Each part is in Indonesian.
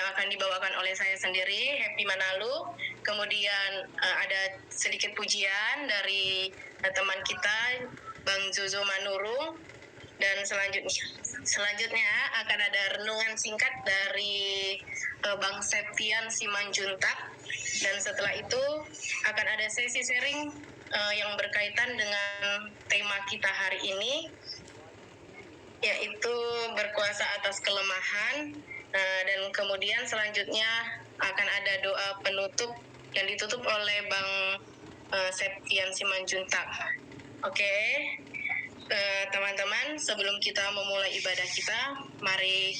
yang akan dibawakan oleh saya sendiri, Happy Manalu. Kemudian ada sedikit pujian dari teman kita, Bang Zozo Manurung. Dan selanjutnya akan ada renungan singkat dari Bang Septian Simanjuntak. Dan setelah itu akan ada sesi sharing yang berkaitan dengan tema kita hari ini, yaitu berkuasa atas kelemahan. Dan kemudian selanjutnya akan ada doa penutup yang ditutup oleh Bang Septian Simanjuntak. Oke. Teman-teman, sebelum kita memulai ibadah kita, mari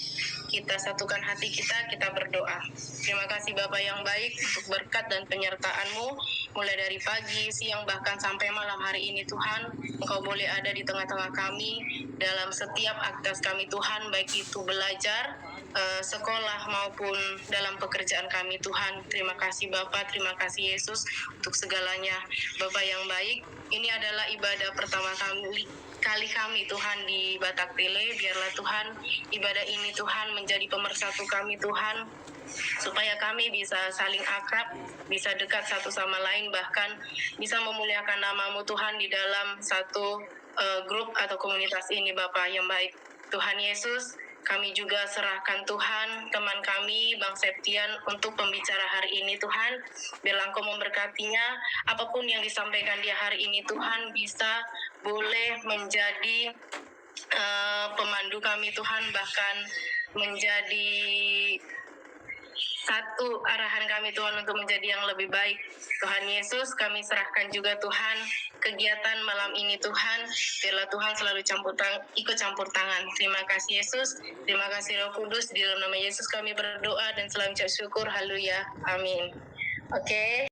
kita satukan hati kita berdoa. Terima kasih Bapa yang baik untuk berkat dan penyertaan-Mu, mulai dari pagi, siang, bahkan sampai malam hari ini Tuhan. Engkau boleh ada di tengah-tengah kami, dalam setiap aktivitas kami Tuhan, baik itu belajar, sekolah maupun dalam pekerjaan kami Tuhan. Terima kasih Bapa, terima kasih Yesus untuk segalanya. Bapa yang baik, ini adalah ibadah pertama kali kami Tuhan di Batak Pele. Biarlah Tuhan ibadah ini Tuhan menjadi pemersatu kami Tuhan, supaya kami bisa saling akrab, bisa dekat satu sama lain, bahkan bisa memuliakan nama-Mu Tuhan di dalam satu grup atau komunitas ini Bapa yang baik. Tuhan Yesus, kami juga serahkan Tuhan teman kami Bang Septian untuk pembicara hari ini Tuhan. Biarlah Engkau memberkatinya, apapun yang disampaikan dia hari ini Tuhan bisa boleh menjadi pemandu kami Tuhan, bahkan menjadi satu arahan kami Tuhan untuk menjadi yang lebih baik. Tuhan Yesus, kami serahkan juga Tuhan kegiatan malam ini Tuhan. Biarlah Tuhan selalu ikut campur tangan. Terima kasih Yesus, terima kasih Roh Kudus. Di dalam nama Yesus kami berdoa dan selalu ucap syukur. Haleluya. Amin. Oke.